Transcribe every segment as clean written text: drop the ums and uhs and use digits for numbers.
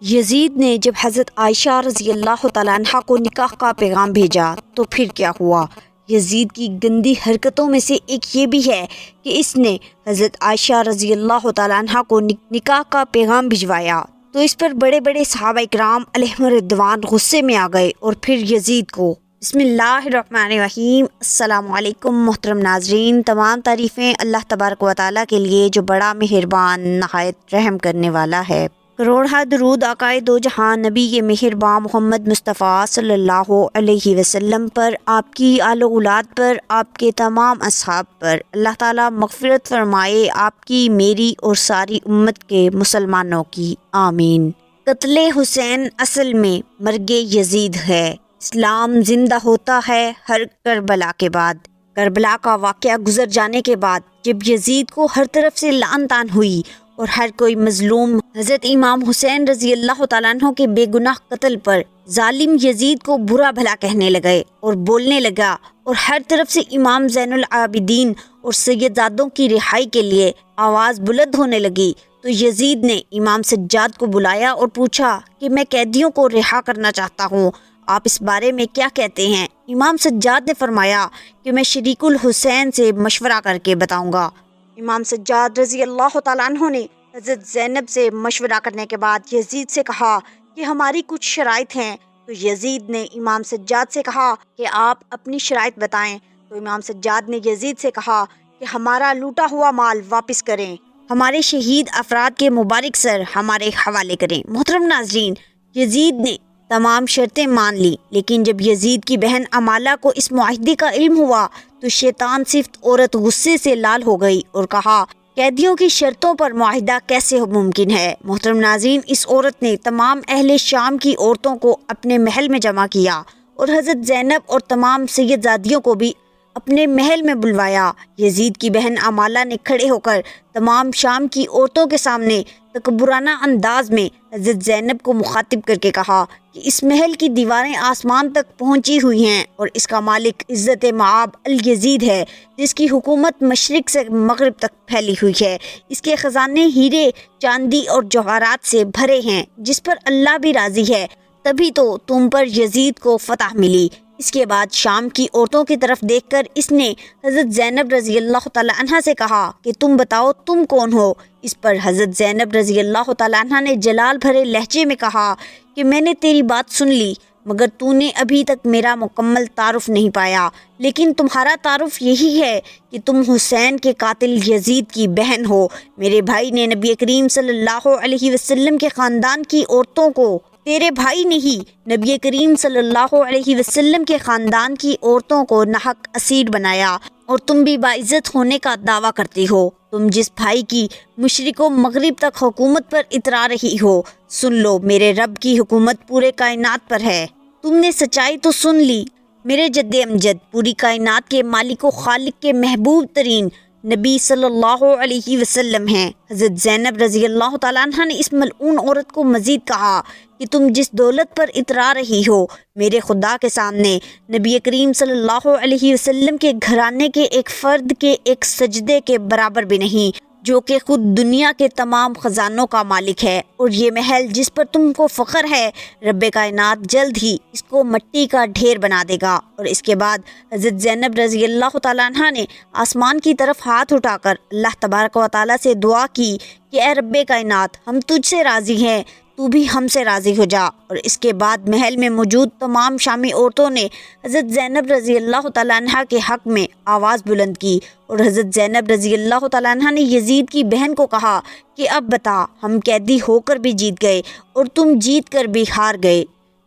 یزید نے جب حضرت عائشہ رضی اللہ تعالیٰ عنہ کو نکاح کا پیغام بھیجا تو پھر کیا ہوا؟ یزید کی گندی حرکتوں میں سے ایک یہ بھی ہے کہ اس نے حضرت عائشہ رضی اللہ تعالیٰ عنہ کو نکاح کا پیغام بھجوایا تو اس پر بڑے بڑے صحابہ کرام علیہم رضوان غصے میں آ گئے اور پھر یزید کو بسم اللہ الرحمن الرحیم السلام علیکم محترم ناظرین، تمام تعریفیں اللہ تبارک و تعالیٰ کے لیے جو بڑا مہربان نہایت رحم کرنے والا ہے۔ کروڑہ درود آقائے دو جہاں نبی مہربان محمد مصطفیٰ صلی اللہ علیہ وسلم پر، آپ کی آل و اولاد پر، آپ کے تمام اصحاب پر اللہ تعالیٰ مغفرت فرمائے، آپ کی، میری اور ساری امت کے مسلمانوں کی، آمین۔ قتل حسین اصل میں مرگ یزید ہے۔ اسلام زندہ ہوتا ہے ہر کربلا کے بعد۔ کربلا کا واقعہ گزر جانے کے بعد جب یزید کو ہر طرف سے لعن طعن ہوئی اور ہر کوئی مظلوم حضرت امام حسین رضی اللہ تعالیٰ عنہ کے بے گناہ قتل پر ظالم یزید کو برا بھلا کہنے لگے اور بولنے لگا، اور ہر طرف سے امام زین العابدین اور سیدزادوں کی رہائی کے لیے آواز بلند ہونے لگی، تو یزید نے امام سجاد کو بلایا اور پوچھا کہ میں قیدیوں کو رہا کرنا چاہتا ہوں، آپ اس بارے میں کیا کہتے ہیں؟ امام سجاد نے فرمایا کہ میں شریک الحسین سے مشورہ کر کے بتاؤں گا۔ امام سجاد رضی اللہ تعالیٰ عنہ نے حضرت زینب سے مشورہ کرنے کے بعد یزید سے کہا کہ ہماری کچھ شرائط ہیں، تو یزید نے امام سجاد سے کہا کہ آپ اپنی شرائط بتائیں، تو امام سجاد نے یزید سے کہا کہ ہمارا لوٹا ہوا مال واپس کریں، ہمارے شہید افراد کے مبارک سر ہمارے حوالے کریں۔ محترم ناظرین، یزید نے تمام شرطیں مان لی، لیکن جب یزید کی بہن امالہ کو اس معاہدے کا علم ہوا تو شیطان صفت عورت غصے سے لال ہو گئی اور کہا قیدیوں کی شرطوں پر معاہدہ کیسے ممکن ہے؟ محترم ناظرین، اس عورت نے تمام اہل شام کی عورتوں کو اپنے محل میں جمع کیا اور حضرت زینب اور تمام سیدزادیوں کو بھی اپنے محل میں بلوایا۔ یزید کی بہن امالہ نے کھڑے ہو کر تمام شام کی عورتوں کے سامنے تکبرانہ انداز میں حضرت زینب کو مخاطب کر کے کہا کہ اس محل کی دیواریں آسمان تک پہنچی ہوئی ہیں اور اس کا مالک عزت مآب الیزید ہے، جس کی حکومت مشرق سے مغرب تک پھیلی ہوئی ہے، اس کے خزانے ہیرے، چاندی اور جواہرات سے بھرے ہیں، جس پر اللہ بھی راضی ہے، تبھی تو تم پر یزید کو فتح ملی۔ اس کے بعد شام کی عورتوں کی طرف دیکھ کر اس نے حضرت زینب رضی اللہ تعالیٰ عنہ سے کہا کہ تم بتاؤ تم کون ہو؟ اس پر حضرت زینب رضی اللہ تعالیٰ عنہ نے جلال بھرے لہجے میں کہا کہ میں نے تیری بات سن لی، مگر تو نے ابھی تک میرا مکمل تعارف نہیں پایا، لیکن تمہارا تعارف یہی ہے کہ تم حسین کے قاتل یزید کی بہن ہو۔ میرے بھائی نے نبی کریم صلی اللہ علیہ وسلم کے خاندان کی عورتوں کو، تیرے بھائی نے ہی نبی کریم صلی اللہ علیہ وسلم کے خاندان کی عورتوں کو ناحق اسیر بنایا، اور تم بھی باعزت ہونے کا دعویٰ کرتی ہو۔ تم جس بھائی کی مشرق و مغرب تک حکومت پر اترا رہی ہو، سن لو میرے رب کی حکومت پورے کائنات پر ہے۔ تم نے سچائی تو سن لی، میرے جد امجد پوری کائنات کے مالک و خالق کے محبوب ترین نبی صلی اللہ علیہ وسلم ہیں۔ حضرت زینب رضی اللہ تعالیٰ عنہ نے اس ملعون عورت کو مزید کہا کہ تم جس دولت پر اترا رہی ہو، میرے خدا کے سامنے نبی کریم صلی اللہ علیہ وسلم کے گھرانے کے ایک فرد کے ایک سجدے کے برابر بھی نہیں، جو کہ خود دنیا کے تمام خزانوں کا مالک ہے، اور یہ محل جس پر تم کو فخر ہے، رب کائنات جلد ہی اس کو مٹی کا ڈھیر بنا دے گا۔ اور اس کے بعد حضرت زینب رضی اللہ تعالیٰ عنہ نے آسمان کی طرف ہاتھ اٹھا کر اللہ تبارک و تعالیٰ سے دعا کی کہ اے رب کائنات، ہم تجھ سے راضی ہیں، تو بھی ہم سے راضی ہو جا۔ اور اس کے بعد محل میں موجود تمام شامی عورتوں نے حضرت زینب رضی اللہ تعالیٰ عنہ کے حق میں آواز بلند کی، اور حضرت زینب رضی اللہ تعالیٰ عنہ نے یزید کی بہن کو کہا کہ اب بتا، ہم قیدی ہو کر بھی جیت گئے اور تم جیت کر بھی ہار گئے۔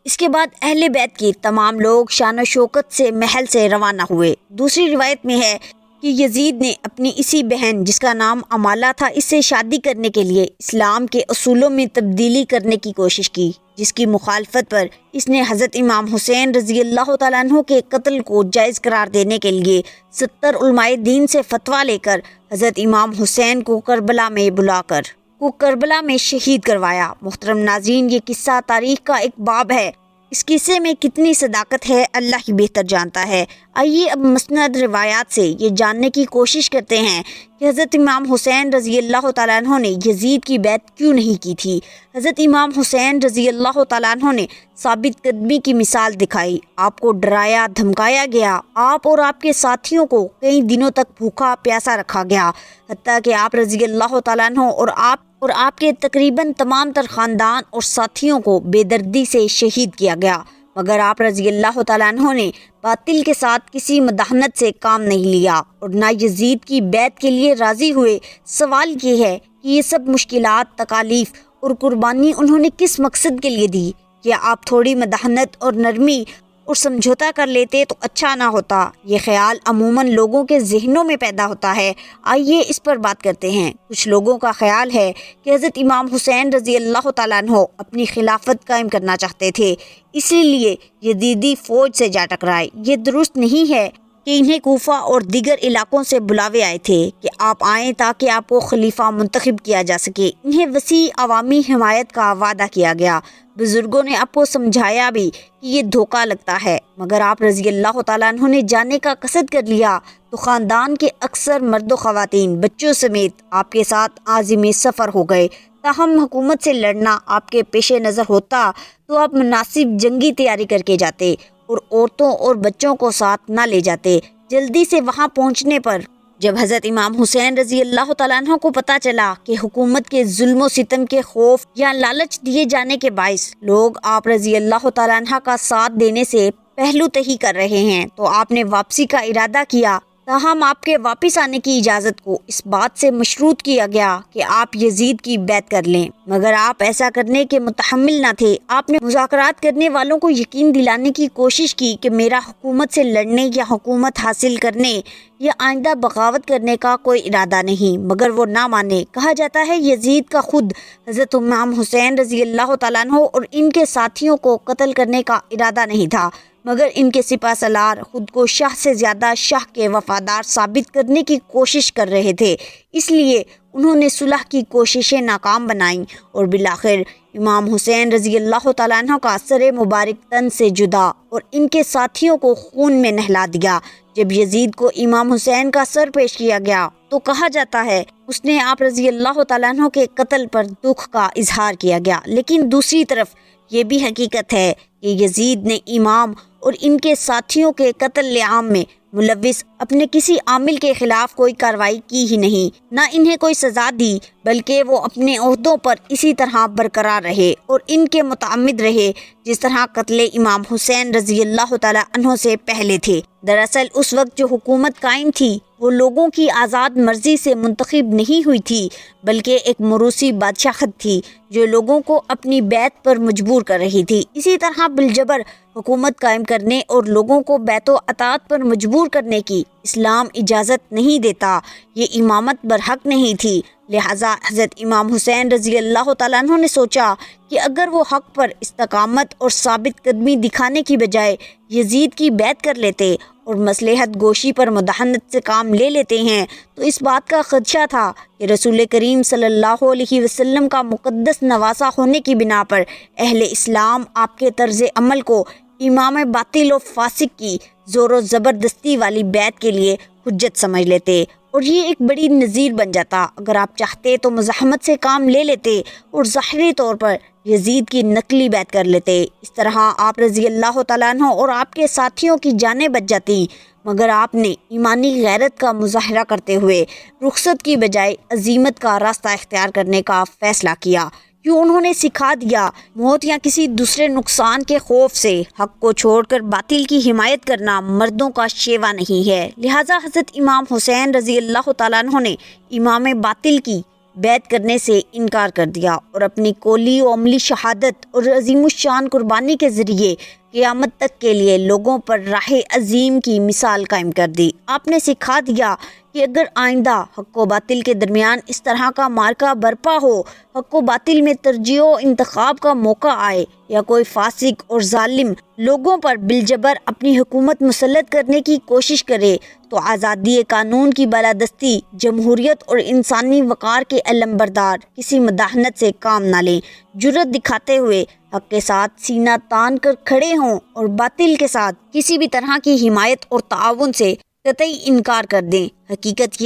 اس کے بعد اہل بیت کی تمام لوگ شان و شوکت سے محل سے روانہ ہوئے۔ دوسری روایت میں ہے کہ یزید نے اپنی اسی بہن جس کا نام امالہ تھا، اس سے شادی کرنے کے لیے اسلام کے اصولوں میں تبدیلی کرنے کی کوشش کی، جس کی مخالفت پر اس نے حضرت امام حسین رضی اللہ تعالیٰ عنہ کے قتل کو جائز قرار دینے کے لیے 70 علماء دین سے فتویٰ لے کر حضرت امام حسین کو کربلا میں بلا کر کربلا میں شہید کروایا۔ محترم ناظرین، یہ قصہ تاریخ کا ایک باب ہے، اس قصے میں کتنی صداقت ہے اللہ ہی بہتر جانتا ہے۔ آئیے اب مسند روایات سے یہ جاننے کی کوشش کرتے ہیں کہ حضرت امام حسین رضی اللہ تعالیٰ عنہ نے یزید کی بیعت کیوں نہیں کی تھی۔ حضرت امام حسین رضی اللہ تعالیٰ عنہ نے ثابت قدمی کی مثال دکھائی، آپ کو ڈرایا دھمکایا گیا، آپ اور آپ کے ساتھیوں کو کئی دنوں تک بھوکا پیاسا رکھا گیا، حتیٰ کہ آپ رضی اللہ تعالیٰ عنہ اور آپ کے تقریباً تمام تر خاندان اور ساتھیوں کو بے دردی سے شہید کیا گیا، مگر آپ رضی اللہ تعالیٰ عنہ نے باطل کے ساتھ کسی مداہنت سے کام نہیں لیا اور نہ یزید کی بیعت کے لیے راضی ہوئے۔ سوال یہ ہے کہ یہ سب مشکلات، تکالیف اور قربانی انہوں نے کس مقصد کے لیے دی؟ کیا آپ تھوڑی مداہنت اور نرمی اور سمجھوتا کر لیتے تو اچھا نہ ہوتا؟ یہ خیال عموماً لوگوں کے ذہنوں میں پیدا ہوتا ہے۔ آئیے اس پر بات کرتے ہیں۔ کچھ لوگوں کا خیال ہے کہ حضرت امام حسین رضی اللہ تعالیٰ عنہ اپنی خلافت قائم کرنا چاہتے تھے، اسی لیے یزیدی فوج سے جا ٹکرائے۔ یہ درست نہیں ہے کہ انہیں کوفہ اور دیگر علاقوں سے بلاوے آئے تھے کہ آپ آئیں تاکہ آپ کو خلیفہ منتخب کیا جا سکے۔ انہیں وسیع عوامی حمایت کا وعدہ کیا گیا۔ بزرگوں نے آپ کو سمجھایا بھی کہ یہ دھوکہ لگتا ہے، مگر آپ رضی اللہ تعالیٰ عنہ نے جانے کا قصد کر لیا تو خاندان کے اکثر مرد و خواتین بچوں سمیت آپ کے ساتھ عازم سفر ہو گئے۔ تاہم حکومت سے لڑنا آپ کے پیش نظر ہوتا تو آپ مناسب جنگی تیاری کر کے جاتے اور عورتوں اور بچوں کو ساتھ نہ لے جاتے۔ جلدی سے وہاں پہنچنے پر جب حضرت امام حسین رضی اللہ تعالیٰ عنہ کو پتہ چلا کہ حکومت کے ظلم و ستم کے خوف یا لالچ دیے جانے کے باعث لوگ آپ رضی اللہ تعالیٰ عنہ کا ساتھ دینے سے پہلو تہی کر رہے ہیں، تو آپ نے واپسی کا ارادہ کیا۔ تاہم آپ کے واپس آنے کی اجازت کو اس بات سے مشروط کیا گیا کہ آپ یزید کی بیعت کر لیں، مگر آپ ایسا کرنے کے متحمل نہ تھے۔ آپ نے مذاکرات کرنے والوں کو یقین دلانے کی کوشش کی کہ میرا حکومت سے لڑنے یا حکومت حاصل کرنے یا آئندہ بغاوت کرنے کا کوئی ارادہ نہیں، مگر وہ نہ مانے۔ کہا جاتا ہے یزید کا خود حضرت امام حسین رضی اللہ تعالیٰ عنہ اور ان کے ساتھیوں کو قتل کرنے کا ارادہ نہیں تھا، مگر ان کے سپہ سالار خود کو شاہ سے زیادہ شاہ کے وفادار ثابت کرنے کی کوشش کر رہے تھے، اس لیے انہوں نے صلح کی کوششیں ناکام بنائیں اور بالآخر امام حسین رضی اللہ تعالیٰ عنہ کا سر مبارک تن سے جدا اور ان کے ساتھیوں کو خون میں نہلا دیا۔ جب یزید کو امام حسین کا سر پیش کیا گیا تو کہا جاتا ہے اس نے آپ رضی اللہ تعالیٰ عنہ کے قتل پر دکھ کا اظہار کیا گیا، لیکن دوسری طرف یہ بھی حقیقت ہے کہ یزید نے امام اور ان کے ساتھیوں کے قتل عام میں ملوث اپنے کسی عامل کے خلاف کوئی کارروائی کی ہی نہیں، نہ انہیں کوئی سزا دی، بلکہ وہ اپنے عہدوں پر اسی طرح برقرار رہے اور ان کے متعمد رہے جس طرح قتل امام حسین رضی اللہ تعالیٰ عنہ سے پہلے تھے۔ دراصل اس وقت جو حکومت قائم تھی وہ لوگوں کی آزاد مرضی سے منتخب نہیں ہوئی تھی، بلکہ ایک موروثی بادشاہت تھی جو لوگوں کو اپنی بیعت پر مجبور کر رہی تھی۔ اسی طرح بالجبر حکومت قائم کرنے اور لوگوں کو بیعت و اطاعت پر مجبور کرنے کی اسلام اجازت نہیں دیتا، یہ امامت برحق نہیں تھی۔ لہٰذا حضرت امام حسین رضی اللہ تعالیٰ عنہ نے سوچا کہ اگر وہ حق پر استقامت اور ثابت قدمی دکھانے کی بجائے یزید کی بیعت کر لیتے اور مصلحت گوشی پر مداہنت سے کام لے لیتے ہیں تو اس بات کا خدشہ تھا کہ رسول کریم صلی اللہ علیہ وسلم کا مقدس نواسہ ہونے کی بنا پر اہل اسلام آپ کے طرز عمل کو امام باطل و فاسق کی زور و زبردستی والی بیعت کے لیے حجت سمجھ لیتے، اور یہ ایک بڑی نظیر بن جاتا۔ اگر آپ چاہتے تو مزاحمت سے کام لے لیتے اور ظاہری طور پر یزید کی نقلی بیعت کر لیتے۔ اس طرح آپ رضی اللہ تعالیٰ عنہ اور آپ کے ساتھیوں کی جانیں بچ جاتی، مگر آپ نے ایمانی غیرت کا مظاہرہ کرتے ہوئے رخصت کی بجائے عزیمت کا راستہ اختیار کرنے کا فیصلہ کیا۔ کیوں انہوں نے سکھا دیا موت یا کسی دوسرے نقصان کے خوف سے حق کو چھوڑ کر باطل کی حمایت کرنا مردوں کا شیوا نہیں ہے۔ لہٰذا حضرت امام حسین رضی اللہ تعالیٰ عنہ نے امام باطل کی بیعت کرنے سے انکار کر دیا اور اپنی کولی و عملی شہادت اور عظیم الشان قربانی کے ذریعے قیامت تک کے لیے لوگوں پر راہ عظیم کی مثال قائم کر دی۔ آپ نے سکھا دیا کہ اگر آئندہ حق و باطل کے درمیان اس طرح کا مارکا برپا ہو، حق و باطل میں ترجیح و انتخاب کا موقع آئے یا کوئی فاسق اور ظالم لوگوں پر بالجبر اپنی حکومت مسلط کرنے کی کوشش کرے تو آزادی قانون کی بالادستی، جمہوریت اور انسانی وقار کے علمبردار کسی مداہنت سے کام نہ لیں، جرأت دکھاتے ہوئے حق کے ساتھ سینہ تان کر کھڑے ہوں اور باطل کے ساتھ کسی بھی طرح کی حمایت اور تعاون سے قطعی انکار کر دیں۔ حقیقت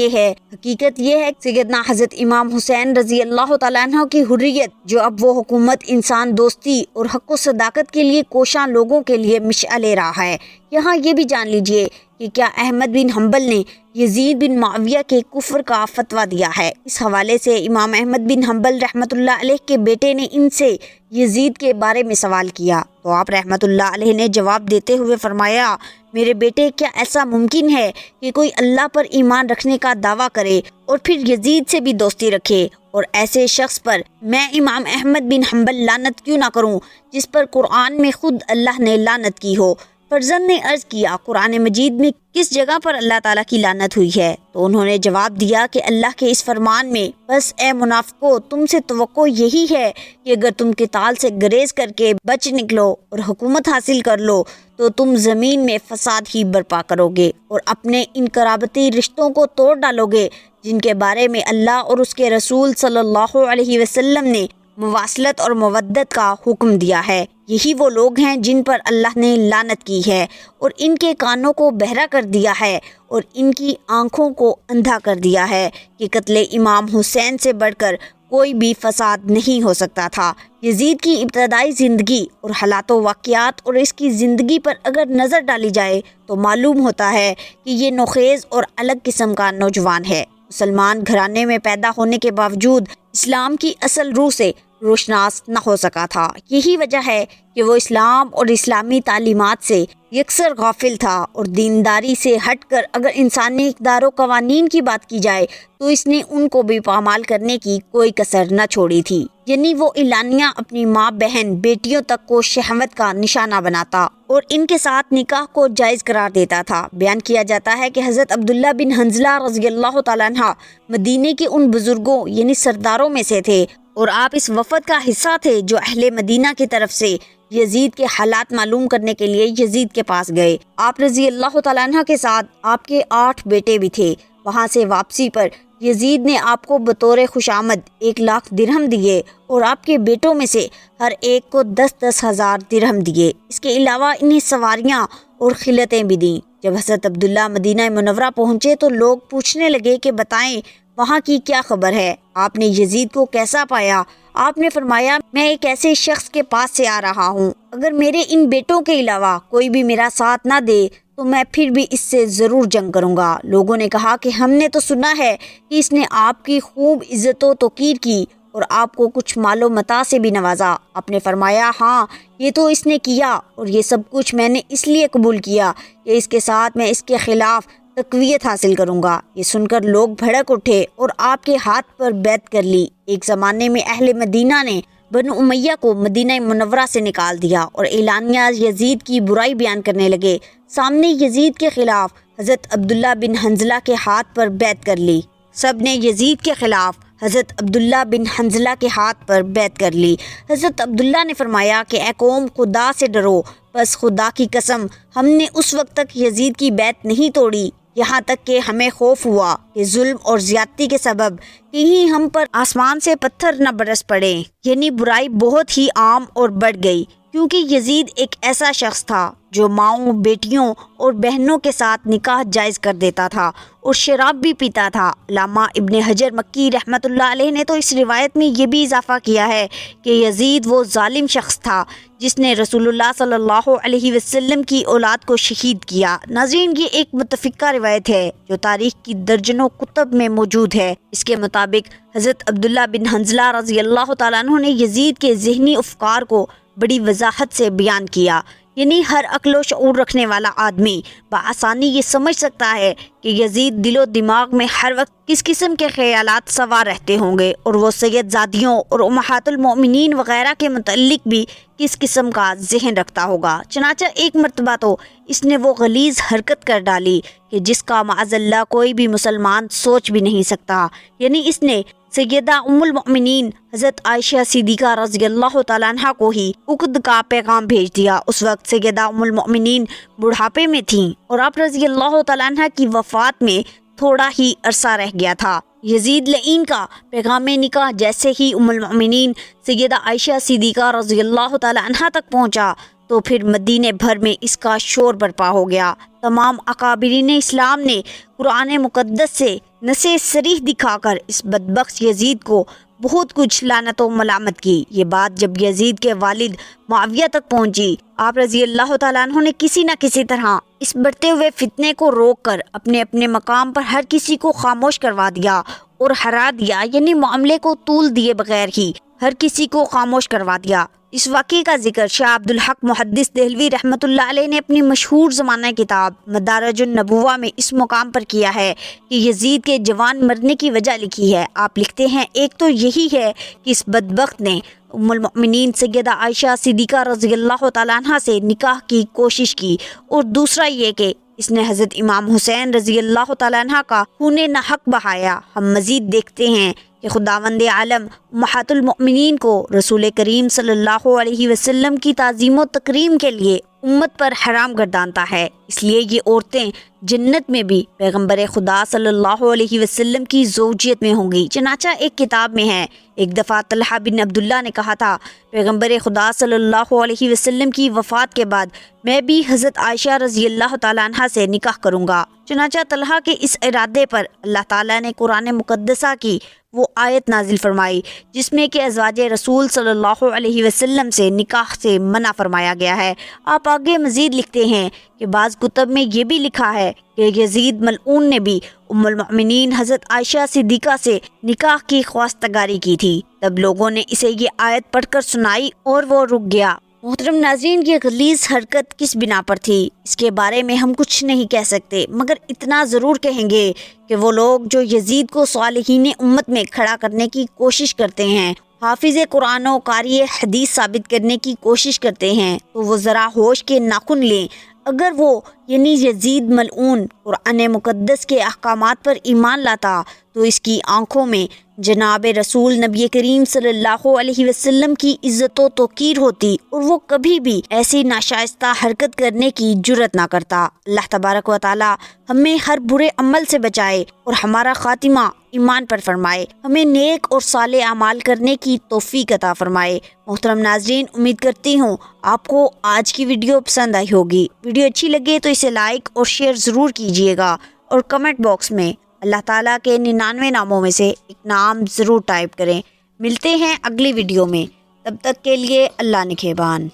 یہ ہے سیدنا حضرت امام حسین رضی اللہ تعالیٰ عنہ کی حریت، جو اب وہ حکومت انسان دوستی اور حق و صداقت کے لیے کوشاں لوگوں کے لیے مشعل راہ ہے۔ یہاں یہ بھی جان لیجئے کہ کیا احمد بن حنبل نے یزید بن معاویہ کے کفر کا فتویٰ دیا ہے۔ اس حوالے سے امام احمد بن حنبل رحمۃ اللہ علیہ کے بیٹے نے ان سے یزید کے بارے میں سوال کیا تو آپ رحمۃ اللہ علیہ نے جواب دیتے ہوئے فرمایا، میرے بیٹے، کیا ایسا ممکن ہے کہ کوئی اللہ پر ایمان رکھنے کا دعویٰ کرے اور پھر یزید سے بھی دوستی رکھے، اور ایسے شخص پر میں امام احمد بن حنبل لعنت کیوں نہ کروں جس پر قرآن میں خود اللہ نے لعنت کی ہو؟ فرزند نے عرض کیا، قرآن مجید میں کس جگہ پر اللہ تعالیٰ کی لعنت ہوئی ہے؟ تو انہوں نے جواب دیا کہ اللہ کے اس فرمان میں، بس اے منافقو، تم سے توقع یہی ہے کہ اگر تم قتال سے گریز کر کے بچ نکلو اور حکومت حاصل کر لو تو تم زمین میں فساد ہی برپا کرو گے اور اپنے ان قرابتی رشتوں کو توڑ ڈالو گے جن کے بارے میں اللہ اور اس کے رسول صلی اللہ علیہ وسلم نے مواصلت اور مودت کا حکم دیا ہے۔ یہی وہ لوگ ہیں جن پر اللہ نے لعنت کی ہے اور ان کے کانوں کو بہرا کر دیا ہے اور ان کی آنکھوں کو اندھا کر دیا ہے کہ قتل امام حسین سے بڑھ کر کوئی بھی فساد نہیں ہو سکتا تھا۔ یزید کی ابتدائی زندگی اور حالات و واقعات اور اس کی زندگی پر اگر نظر ڈالی جائے تو معلوم ہوتا ہے کہ یہ نوخیز اور الگ قسم کا نوجوان ہے۔ مسلمان گھرانے میں پیدا ہونے کے باوجود اسلام کی اصل روح سے روشناس نہ ہو سکا تھا۔ یہی وجہ ہے کہ وہ اسلام اور اسلامی تعلیمات سے یکسر غافل تھا اور دینداری سے ہٹ کر اگر انسانی اقدار و قوانین کی بات کی جائے تو اس نے ان کو بھی پامال کرنے کی کوئی کسر نہ چھوڑی تھی۔ یعنی وہ اعلانیہ اپنی ماں، بہن، بیٹیوں تک کو شہوت کا نشانہ بناتا اور ان کے ساتھ نکاح کو جائز قرار دیتا تھا۔ بیان کیا جاتا ہے کہ حضرت عبداللہ بن حنظلہ رضی اللہ تعالیٰ عنہ مدینے کے ان بزرگوں یعنی سرداروں میں سے تھے اور آپ اس وفد کا حصہ تھے جو اہل مدینہ کی طرف سے یزید کے حالات معلوم کرنے کے لیے یزید کے پاس گئے۔ آپ رضی اللہ تعالیٰ عنہ کے ساتھ آپ کے 8 بیٹے بھی تھے۔ وہاں سے واپسی پر یزید نے آپ کو بطور خوش آمد 1,00,000 درہم دیے اور آپ کے بیٹوں میں سے ہر ایک کو 10,000 ہزار درہم دیے۔ اس کے علاوہ انہیں سواریاں اور خلعتیں بھی دیں۔ جب حضرت عبداللہ مدینہ منورہ پہنچے تو لوگ پوچھنے لگے کہ بتائیں وہاں کی کیا خبر ہے، آپ نے یزید کو کیسا پایا؟ آپ نے فرمایا، میں ایک ایسے شخص کے پاس سے آ رہا ہوں، اگر میرے ان بیٹوں کے علاوہ کوئی بھی میرا ساتھ نہ دے تو میں پھر بھی اس سے ضرور جنگ کروں گا۔ لوگوں نے کہا کہ ہم نے تو سنا ہے کہ اس نے آپ کی خوب عزت و توقیر کی اور آپ کو کچھ مال و متاع سے بھی نوازا۔ آپ نے فرمایا، ہاں یہ تو اس نے کیا اور یہ سب کچھ میں نے اس لیے قبول کیا کہ اس کے ساتھ میں اس کے خلاف تقویت حاصل کروں گا۔ یہ سن کر لوگ بھڑک اٹھے اور آپ کے ہاتھ پر بیعت کر لی۔ ایک زمانے میں اہل مدینہ نے بنو امیہ کو مدینہ منورہ سے نکال دیا اور اعلانیہ یزید کی برائی بیان کرنے لگے۔ سامنے یزید کے خلاف حضرت عبداللہ بن حنظلہ کے ہاتھ پر بیعت کر لی۔ سب نے یزید کے خلاف حضرت عبداللہ بن حنظلہ کے ہاتھ پر بیعت کر لی۔ حضرت عبداللہ نے فرمایا کہ اے قوم، خدا سے ڈرو۔ بس خدا کی قسم ہم نے اس وقت تک یزید کی بیعت نہیں توڑی یہاں تک کہ ہمیں خوف ہوا کہ ظلم اور زیادتی کے سبب کہیں ہم پر آسمان سے پتھر نہ برس پڑے۔ یعنی برائی بہت ہی عام اور بڑھ گئی، کیونکہ یزید ایک ایسا شخص تھا جو ماؤں، بیٹیوں اور بہنوں کے ساتھ نکاح جائز کر دیتا تھا اور شراب بھی پیتا تھا۔ علامہ ابن حجر مکی رحمۃ اللہ علیہ نے تو اس روایت میں یہ بھی اضافہ کیا ہے کہ یزید وہ ظالم شخص تھا جس نے رسول اللہ صلی اللہ علیہ وسلم کی اولاد کو شہید کیا۔ ناظرین، یہ ایک متفقہ روایت ہے جو تاریخ کی درجنوں کتب میں موجود ہے۔ اس کے مطابق حضرت عبداللہ بن حنظلہ رضی اللہ تعالیٰ عنہ نے یزید کے ذہنی افکار کو بڑی وضاحت سے بیان کیا۔ یعنی ہر عقل و شعور رکھنے والا آدمی بآسانی یہ سمجھ سکتا ہے کہ یزید دل و دماغ میں ہر وقت کس قسم کے خیالات سوار رہتے ہوں گے اور وہ سید زادیوں اور امہات المؤمنین وغیرہ کے متعلق بھی کس قسم کا ذہن رکھتا ہوگا۔ چنانچہ ایک مرتبہ تو اس نے وہ غلیظ حرکت کر ڈالی کہ جس کا معاذ اللہ کوئی بھی مسلمان سوچ بھی نہیں سکتا۔ یعنی اس نے سیدہ ام المؤمنین حضرت عائشہ صدیقہ رضی اللہ تعالیٰ عنہ کو ہی عقد کا پیغام بھیج دیا۔ اس وقت سیدہ ام المؤمنین بڑھاپے میں تھیں اور آپ رضی اللہ تعالیٰ عنہ کی وفات میں تھوڑا ہی عرصہ رہ گیا تھا۔ یزید لعین کا پیغام نکاح جیسے ہی ام المؤمنین سیدہ عائشہ صدیقہ رضی اللہ تعالیٰ عنہ تک پہنچا تو پھر مدینے بھر میں اس کا شور برپا ہو گیا۔ تمام اکابرین اسلام نے قرآن مقدس سے نص صریح دکھا کر اس بدبخت یزید کو بہت کچھ لعنت و ملامت کی۔ یہ بات جب یزید کے والد معاویہ تک پہنچی، آپ رضی اللہ تعالیٰ عنہ نے کسی نہ کسی طرح اس بڑھتے ہوئے فتنے کو روک کر اپنے اپنے مقام پر ہر کسی کو خاموش کروا دیا اور ہرا دیا، یعنی معاملے کو طول دیے بغیر ہی ہر کسی کو خاموش کروا دیا۔ اس واقعے کا ذکر شاہ عبدالحق محدث دہلوی رحمۃ اللہ علیہ نے اپنی مشہور زمانہ کتاب مدارج النبوہ میں اس مقام پر کیا ہے کہ یزید کے جوان مرنے کی وجہ لکھی ہے۔ آپ لکھتے ہیں، ایک تو یہی ہے کہ اس بدبخت نے ام المؤمنین سیدہ عائشہ صدیقہ رضی اللہ تعالیٰ عنہ سے نکاح کی کوشش کی، اور دوسرا یہ کہ اس نے حضرت امام حسین رضی اللہ تعالیٰ عنہ کا خون ناحق بہایا۔ ہم مزید دیکھتے ہیں کہ خداوند عالم امہات المؤمنین کو رسول کریم صلی اللہ علیہ وسلم کی تعظیم و تکریم کے لیے امت پر حرام گردانتا ہے، اس لیے یہ عورتیں جنت میں بھی پیغمبر خدا صلی اللہ علیہ وسلم کی زوجیت میں ہوں گی۔ چنانچہ ایک کتاب میں ہے، ایک دفعہ طلحہ بن عبداللہ نے کہا تھا، پیغمبر خدا صلی اللہ علیہ وسلم کی وفات کے بعد میں بھی حضرت عائشہ رضی اللہ تعالیٰ عنہ سے نکاح کروں گا۔ چنانچہ طلحہ کے اس ارادے پر اللہ تعالیٰ نے قرآن مقدسہ کی وہ آیت نازل فرمائی جس میں کہ ازواج رسول صلی اللہ علیہ وسلم سے نکاح سے منع فرمایا گیا ہے۔ آپ آگے مزید لکھتے ہیں کہ بعض کتب میں یہ بھی لکھا ہے کہ یزید ملعون نے بھی ام المؤمنین حضرت عائشہ صدیقہ سے نکاح کی خواستگاری کی تھی۔ تب لوگوں نے اسے یہ آیت پڑھ کر سنائی اور وہ رک گیا۔ محترم ناظرین، یہ غلیظ حرکت کس بنا پر تھی اس کے بارے میں ہم کچھ نہیں کہہ سکتے، مگر اتنا ضرور کہیں گے کہ وہ لوگ جو یزید کو صالحین امت میں کھڑا کرنے کی کوشش کرتے ہیں، حافظ قرآن و قاری حدیث ثابت کرنے کی کوشش کرتے ہیں، تو وہ ذرا ہوش کے ناخن لیں۔ اگر وہ یعنی یزید ملعون قرآن مقدس کے احکامات پر ایمان لاتا تو اس کی آنکھوں میں جناب رسول نبی کریم صلی اللہ علیہ وسلم کی عزت و توقیر ہوتی، اور وہ کبھی بھی ایسی ناشائستہ حرکت کرنے کی جرت نہ کرتا۔ اللہ تبارک و تعالی ہمیں ہر برے عمل سے بچائے اور ہمارا خاتمہ ایمان پر فرمائے، ہمیں نیک اور صالح اعمال کرنے کی توفیق عطا فرمائے۔ محترم ناظرین، امید کرتی ہوں آپ کو آج کی ویڈیو پسند آئی ہوگی۔ ویڈیو اچھی لگے تو اسے لائک اور شیئر ضرور کیجیے گا، اور کمنٹ باکس میں اللہ تعالیٰ کے 99 ناموں میں سے ایک نام ضرور ٹائپ کریں۔ ملتے ہیں اگلی ویڈیو میں، تب تک کے لیے اللہ نگہبان۔